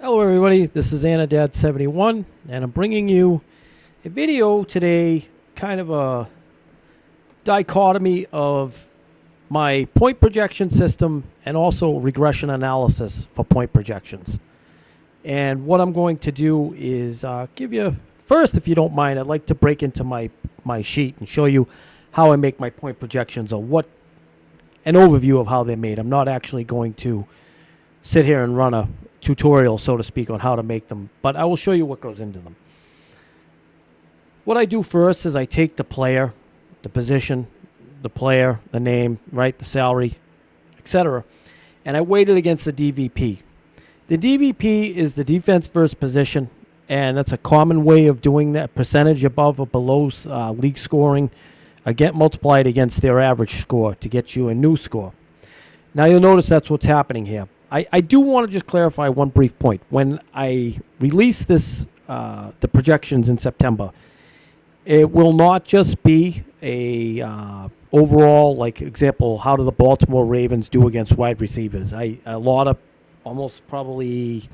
Hello everybody, this is Anadad71 and I'm bringing you a video today, kind of a dichotomy of my point projection system and also regression analysis for point projections. And what I'm going to do is give you, first if you don't mind, I'd like to break into my sheet and show you how I make my point projections, or what an overview of how they're made. I'm not actually going to sit here and run a tutorial, so to speak, on how to make them, but I will show you what goes into them. What I do first is I take the player, the position, the player, the name, right, the salary, etc., and I weight it against the DVP. The DVP is the defense versus position, and that's a common way of doing that, percentage above or below league scoring, get multiplied against their average score to get you a new score. Now you'll notice that's what's happening here. I do want to just clarify one brief point. When I release this, the projections in September, it will not just be a overall, like, example, how do the Baltimore Ravens do against wide receivers? Almost probably,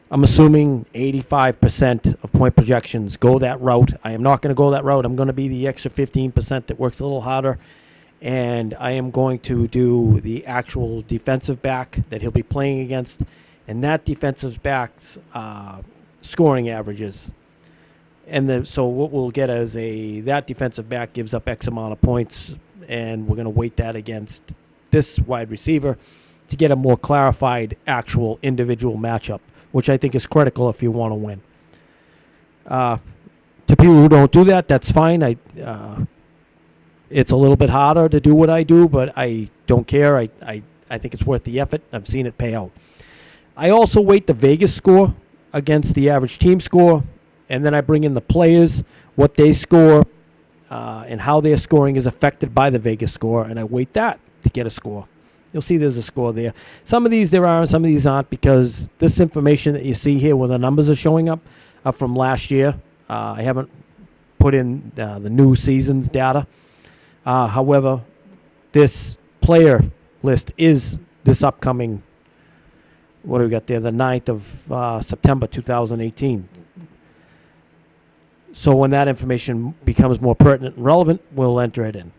I'm assuming 85% of point projections go that route. I am not going to go that route. I'm going to be the extra 15% that works a little harder. And I am going to do the actual defensive back that he'll be playing against, and that defensive back's scoring averages. And so what we'll get is that defensive back gives up X amount of points, and we're going to weight that against this wide receiver to get a more clarified actual individual matchup, which I think is critical if you want to win. To people who don't do that, that's fine. It's a little bit harder to do what I do, but I don't care. I think it's worth the effort. I've seen it pay out. I also weight the Vegas score against the average team score, and then I bring in the players, what they score, and how their scoring is affected by the Vegas score, and I weight that to get a score. You'll see there's a score there. Some of these there are and some of these aren't, because this information that you see here where the numbers are showing up are from last year. I haven't put in the new season's data. However, this player list is this upcoming, what do we got there, the 9th of September 2018. So when that information becomes more pertinent and relevant, we'll enter it in.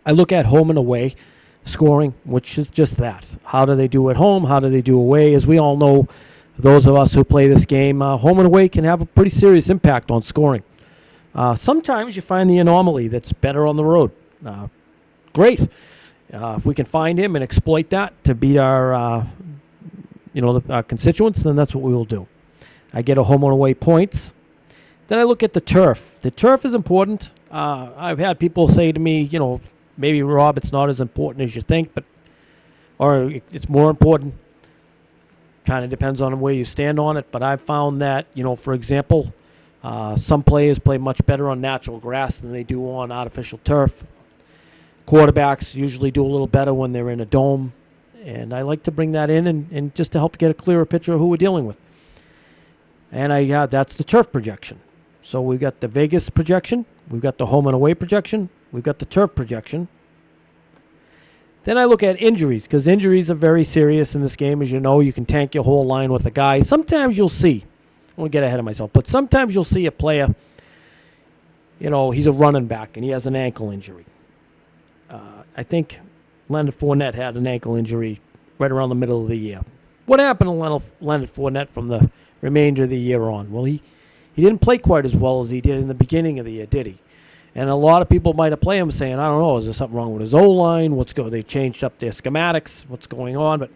I look at home and away scoring, which is just that. How do they do at home? How do they do away? As we all know, those of us who play this game, home and away can have a pretty serious impact on scoring. Sometimes you find the anomaly that's better on the road. Great. If we can find him and exploit that to beat our, our constituents, then that's what we will do. I get a home and away points. Then I look at the turf. The turf is important. I've had people say to me, maybe, Rob, it's not as important as you think, or it's more important. Kind of depends on where you stand on it. But I've found that, for example, some players play much better on natural grass than they do on artificial turf. Quarterbacks usually do a little better when they're in a dome. And I like to bring that in and just to help get a clearer picture of who we're dealing with. And that's the turf projection. So we've got the Vegas projection. We've got the home and away projection. We've got the turf projection. Then I look at injuries, because injuries are very serious in this game. As you know, you can tank your whole line with a guy. Sometimes you'll see, I won't get ahead of myself, but sometimes you'll see a player, he's a running back and he has an ankle injury. I think Leonard Fournette had an ankle injury right around the middle of the year. What happened to Leonard Fournette from the remainder of the year on? Well, he didn't play quite as well as he did in the beginning of the year, did he? And a lot of people might have played him saying, I don't know, is there something wrong with his O-line? They changed up their schematics. What's going on? But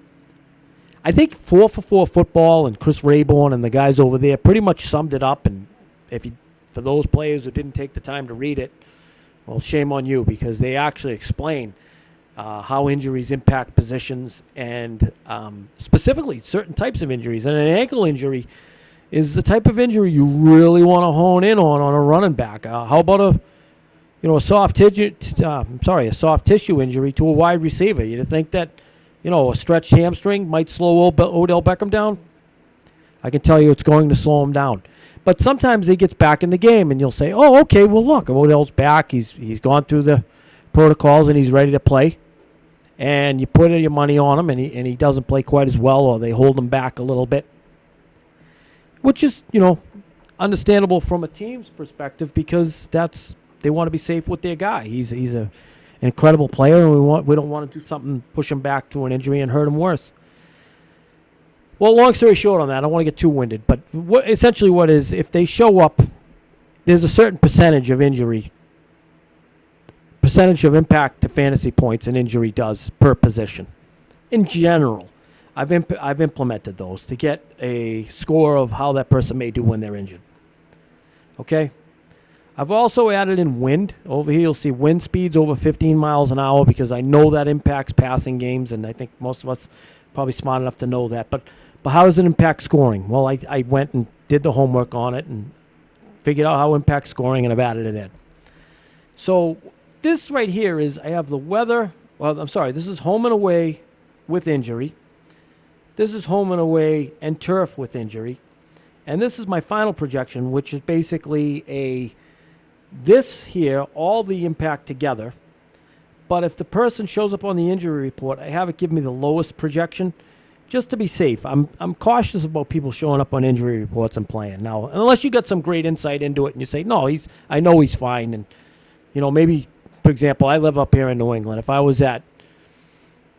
I think 4-for-4 football and Chris Rayborn and the guys over there pretty much summed it up. And for those players who didn't take the time to read it, well, shame on you, because they actually explain how injuries impact positions and specifically certain types of injuries. And an ankle injury is the type of injury you really want to hone in on a running back. How about a soft tissue injury to a wide receiver? You think that a stretched hamstring might slow Odell Beckham down? I can tell you it's going to slow him down. But sometimes he gets back in the game, and you'll say, oh, okay, well, look, Odell's back. He's gone through the protocols, and he's ready to play. and you put your money on him, and he doesn't play quite as well, or they hold him back a little bit, which is, understandable from a team's perspective, because they want to be safe with their guy. He's an incredible player, and we don't want to do something, push him back to an injury and hurt him worse. Well, long story short on that, I don't want to get too winded, but essentially what is, if they show up, there's a certain percentage of impact to fantasy points an injury does per position. In general, I've implemented those to get a score of how that person may do when they're injured. Okay? I've also added in wind. Over here you'll see wind speeds over 15 miles an hour, because I know that impacts passing games, and I think most of us are probably smart enough to know that. But how does it impact scoring? Well, I went and did the homework on it and figured out how it impacts scoring, and I've added it in. So this right here is, I have the weather. Well, I'm sorry, this is home and away with injury. This is home and away and turf with injury. And this is my final projection, which is basically this here, all the impact together. But if the person shows up on the injury report, I have it give me the lowest projection, just to be safe. I'm cautious about people showing up on injury reports and playing. Now, unless you got some great insight into it and you say, no, I know he's fine. And, maybe, for example, I live up here in New England. If I was at,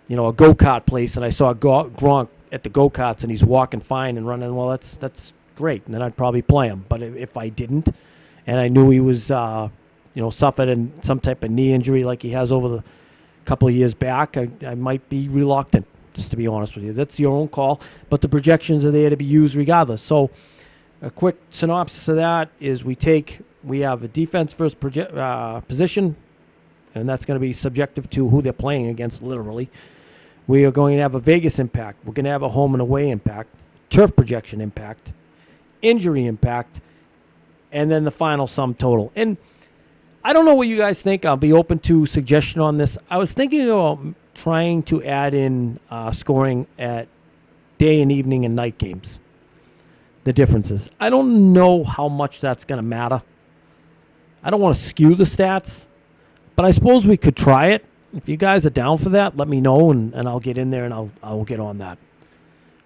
a go-kart place and I saw Gronk at the go-karts and he's walking fine and running, well, that's great. And then I'd probably play him. But if I didn't, and I knew he was, suffered in some type of knee injury like he has over the couple of years back, I might be reluctant, just to be honest with you. That's your own call, but the projections are there to be used regardless. So a quick synopsis of that is we have a defense versus position, and that's going to be subjective to who they're playing against, literally. We are going to have a Vegas impact. We're going to have a home and away impact, turf projection impact, injury impact, and then the final sum total. And I don't know what you guys think. I'll be open to suggestion on this. I was thinking about trying to add in scoring at day and evening and night games, the differences. I don't know how much that's going to matter. I don't want to skew the stats, but I suppose we could try it. If you guys are down for that, let me know, and I'll get in there and I'll get on that.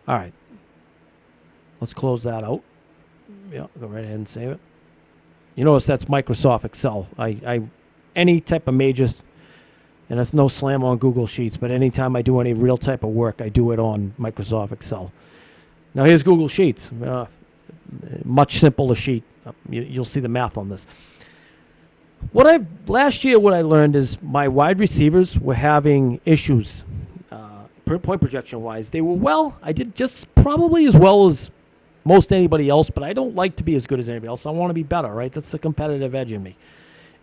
All right. Let's close that out. Yeah, go right ahead and save it. You notice that's Microsoft Excel. I any type of majors, and it's no slam on Google Sheets, but anytime I do any real type of work, I do it on Microsoft Excel. Now here's Google Sheets. Much simpler sheet. You'll see the math on this. Last year what I learned is my wide receivers were having issues, point projection wise. They were well. I did just probably as well as most anybody else, but I don't like to be as good as anybody else. I want to be better, right? That's the competitive edge in me.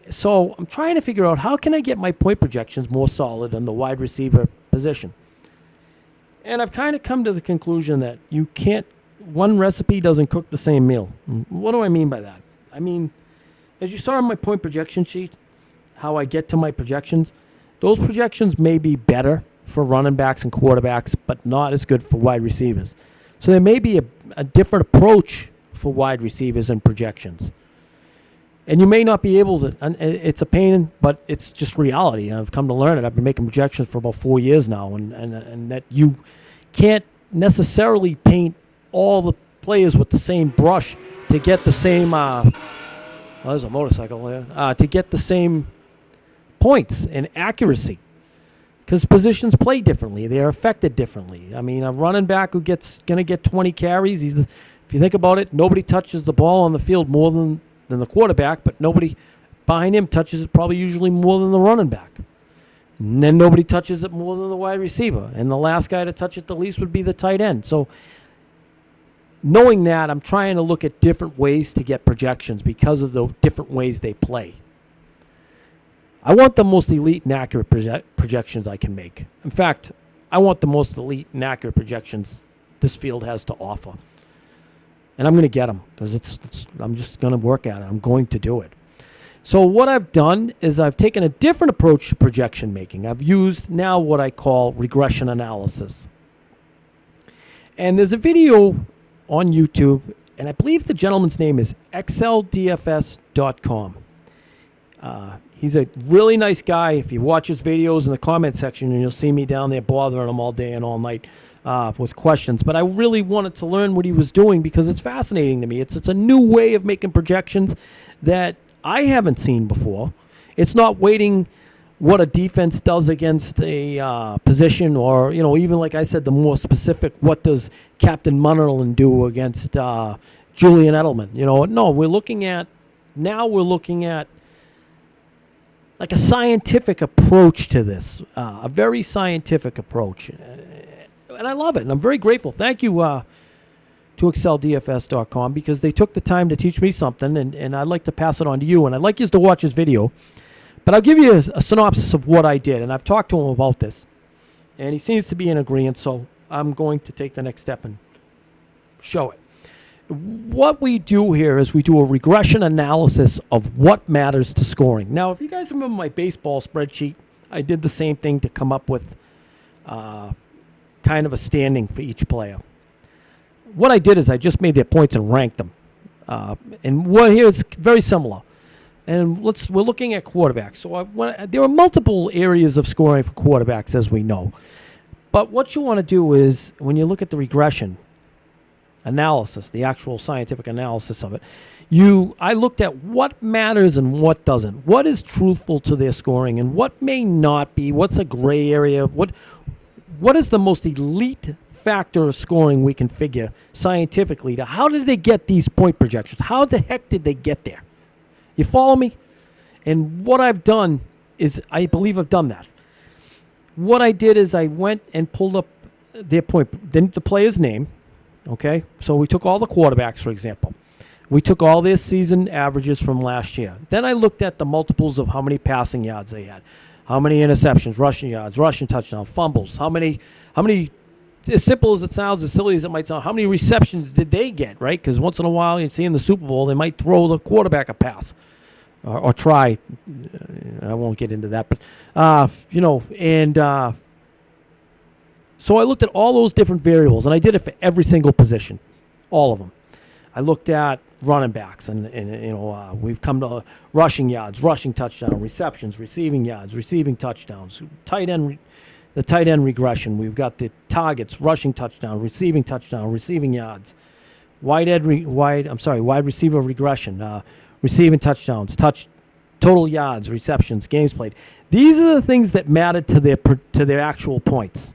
So I'm trying to figure out how can I get my point projections more solid in the wide receiver position. And I've kind of come to the conclusion that you can't, one recipe doesn't cook the same meal. What do I mean by that? I mean, as you saw on my point projection sheet, how I get to my projections, those projections may be better for running backs and quarterbacks, but not as good for wide receivers. So there may be a different approach for wide receivers and projections. And you may not be able to, and it's a pain, but it's just reality. I've come to learn it. I've been making projections for about 4 years now, and that you can't necessarily paint all the players with the same brush to get the same, there's a motorcycle there, to get the same points and accuracy. Because positions play differently. They're affected differently. I mean, a running back who going to get 20 carries, if you think about it, nobody touches the ball on the field more than the quarterback, but nobody behind him touches it probably usually more than the running back. And then nobody touches it more than the wide receiver. And the last guy to touch it the least would be the tight end. So knowing that, I'm trying to look at different ways to get projections because of the different ways they play. I want the most elite and accurate projections I can make. In fact, I want the most elite and accurate projections this field has to offer. And I'm going to get them because I'm just going to work at it. I'm going to do it. So what I've done is I've taken a different approach to projection making. I've used now what I call regression analysis. And there's a video on YouTube, and I believe the gentleman's name is XLDFS.com. He's a really nice guy. If you watch his videos in the comment section, and you'll see me down there bothering him all day and all night with questions. But I really wanted to learn what he was doing because it's fascinating to me. It's a new way of making projections that I haven't seen before. It's not waiting what a defense does against a position, or, even like I said, the more specific, what does Captain Munnerlyn do against Julian Edelman? No, we're looking at like a scientific approach to this, a very scientific approach. And I love it, and I'm very grateful. Thank you to exceldfs.com, because they took the time to teach me something, and I'd like to pass it on to you. And I'd like you to watch this video. But I'll give you a synopsis of what I did, and I've talked to him about this. And he seems to be in agreement, so I'm going to take the next step and show it. What we do here is we do a regression analysis of what matters to scoring. Now, if you guys remember my baseball spreadsheet, I did the same thing to come up with kind of a standing for each player. What I did is I just made their points and ranked them. And what here is very similar. And we're looking at quarterbacks. So there are multiple areas of scoring for quarterbacks, as we know. But what you want to do is, when you look at the regression analysis, the actual scientific analysis of it, I looked at what matters and what doesn't. What is truthful to their scoring and what may not be? What's a gray area? What is the most elite factor of scoring we can figure scientifically to how did they get these point projections? How the heck did they get there? You follow me? And what I've done is, I believe I've done that. What I did is I went and pulled up their point, then the player's name, okay? So we took all the quarterbacks, for example. We took all their season averages from last year. Then I looked at the multiples of how many passing yards they had, how many interceptions, rushing yards, rushing touchdowns, fumbles, how many, as simple as it sounds, as silly as it might sound, how many receptions did they get, right? Because once in a while, you see in the Super Bowl, they might throw the quarterback a pass. Or try. I won't get into that, but so I looked at all those different variables, and I did it for every single position, all of them. I looked at running backs, and we've come to rushing yards, rushing touchdown, receptions, receiving yards, receiving touchdowns, the tight end regression. We've got the targets, rushing touchdown, receiving yards, wide receiver regression. Receiving touchdowns, total yards, receptions, games played. These are the things that matter to their actual points.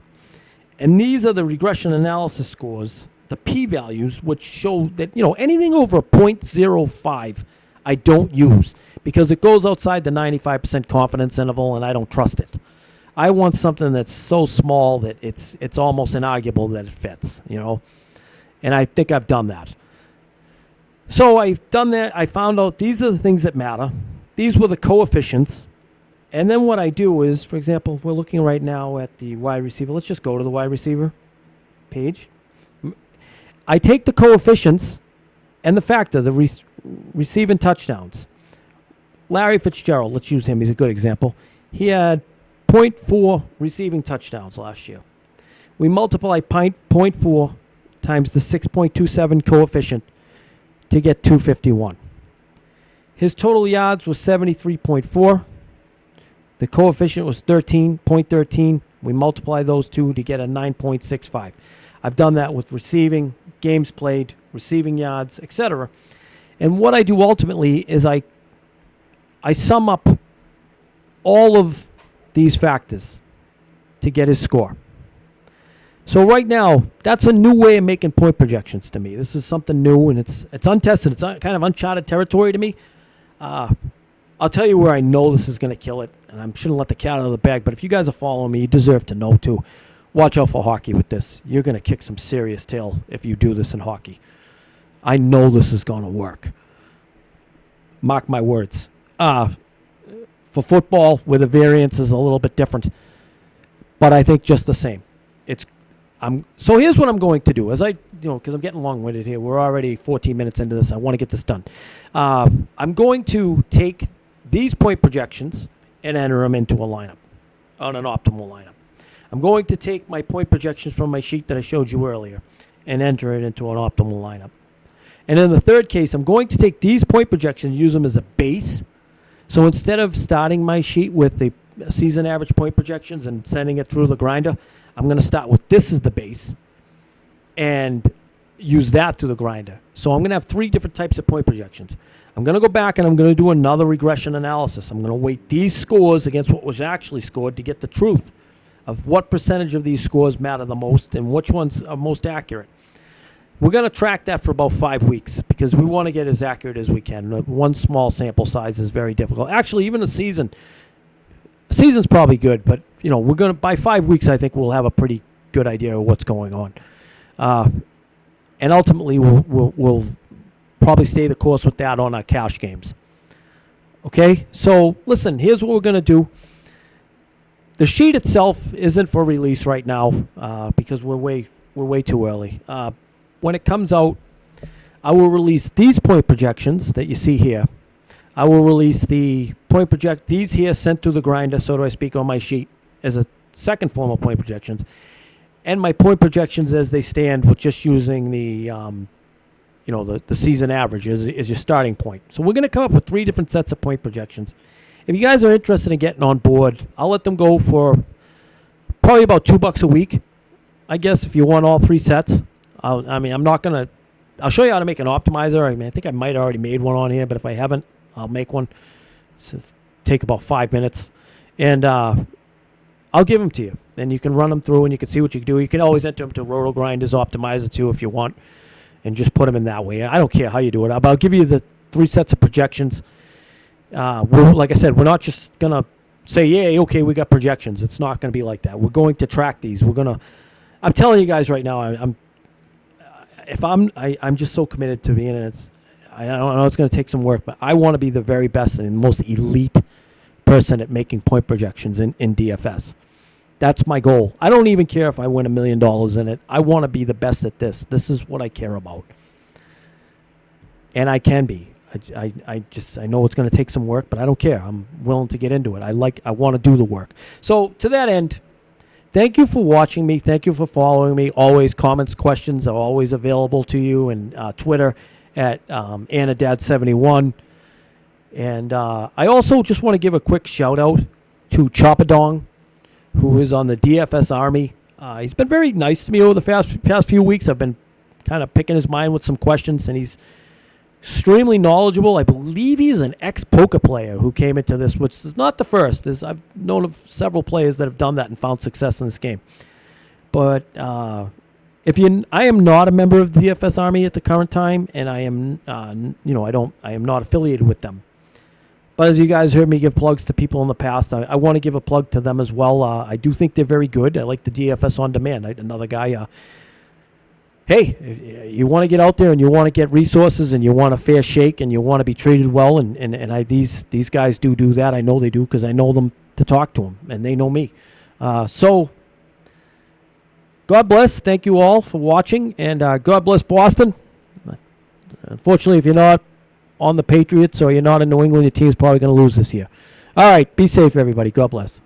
And these are the regression analysis scores, the p-values, which show that, anything over 0.05 I don't use because it goes outside the 95% confidence interval and I don't trust it. I want something that's so small that it's almost inarguable that it fits, And I think I've done that. So I've done that. I found out these are the things that matter. These were the coefficients. And then what I do is, for example, we're looking right now at the wide receiver. Let's just go to the wide receiver page. I take the coefficients and the factor, the receiving touchdowns. Larry Fitzgerald, let's use him. He's a good example. He had 0.4 receiving touchdowns last year. We multiply 0.4 times the 6.27 coefficient to get 251. His total yards was 73.4. The coefficient was 13.13. We multiply those two to get a 9.65. I've done that with receiving, games played, receiving yards, etc. And what I do ultimately is I sum up all of these factors to get his score. So right now, that's a new way of making point projections to me. This is something new, and it's untested. It's kind of uncharted territory to me. I'll tell you where I know this is going to kill it, and I shouldn't let the cat out of the bag, but if you guys are following me, you deserve to know, too. Watch out for hockey with this. You're going to kick some serious tail if you do this in hockey. I know this is going to work. Mark my words. For football, where the variance is a little bit different, but I think just the same. So here's what I'm going to do. Because I'm getting long-winded here. We're already 14 minutes into this. I want to get this done. I'm going to take these point projections and enter them into a lineup, on an optimal lineup. I'm going to take my point projections from my sheet that I showed you earlier and enter it into an optimal lineup. And in the third case, I'm going to take these point projections and use them as a base So instead of starting my sheet with the season average point projections and sending it through the grinder, I'm going to start with this as the base and use that through the grinder. So I'm going to have 3 different types of point projections. I'm going to go back and I'm going to do another regression analysis. I'm going to weight these scores against what was actually scored to get the truth of what percentage of these scores matter the most and which ones are most accurate. We're going to track that for about 5 weeks because we want to get as accurate as we can. One small sample size is very difficult. Actually, even a season's probably good, but we're going to, by 5 weeks, I think we'll have a pretty good idea of what's going on. And ultimately, we'll probably stay the course with that on our cash games. Okay, so listen, here's what we're going to do. The sheet itself isn't for release right now because we're way too early. When it comes out, I will release these point projections that you see here. I will release the these here sent through the grinder, so do I speak, on my sheet as a second form of point projections, and my point projections as they stand with just using the the season average is your starting point. So we're going to come up with 3 different sets of point projections. If you guys are interested in getting on board, I'll let them go for probably about $2 a week, I guess, if you want all 3 sets. I'm not going to... I'll show you how to make an optimizer. I think I might have already made one on here, but if I haven't, I'll make one. So take about 5 minutes. And I'll give them to you. And you can run them through and you can see what you can do. You can always enter them to Roto Grinders Optimizer too if you want, and just put them in that way. I don't care how you do it. But I'll give you the 3 sets of projections. Like I said, we're not just going to say, yeah, okay, we got projections. It's not going to be like that. We're going to track these. I'm telling you guys right now, I'm just so committed to being in it. I don't know it's going to take some work, but I want to be the very best and most elite person at making point projections in DFS. That's my goal. I don't even care if I win $1 million in it. I want to be the best at this. This is what I care about. And I can be. I know it's going to take some work, but I don't care. I'm willing to get into it. I want to do the work. So to that end, thank you for watching me. Thank you for following me. Always comments, questions are always available to you, and Twitter at Anadad71. And I also just want to give a quick shout out to Choppadong, who is on the DFS Army. He's been very nice to me over the past few weeks. I've been kind of picking his mind with some questions, and he's extremely knowledgeable. I believe he's an ex-poker player who came into this, which is not the first. I've known of several players that have done that and found success in this game. But I am not a member of the DFS Army at the current time, and I am, I am not affiliated with them. But as you guys heard me give plugs to people in the past, I want to give a plug to them as well. I do think they're very good. I like the DFS On Demand. Another guy. Hey, if you want to get out there and you want to get resources and you want a fair shake and you want to be treated well, these guys do that. I know they do because I know them to talk to them, and they know me. So God bless. Thank you all for watching, and God bless Boston. Unfortunately, if you're not on the Patriots or you're not in New England, your team's probably going to lose this year. All right, be safe, everybody. God bless.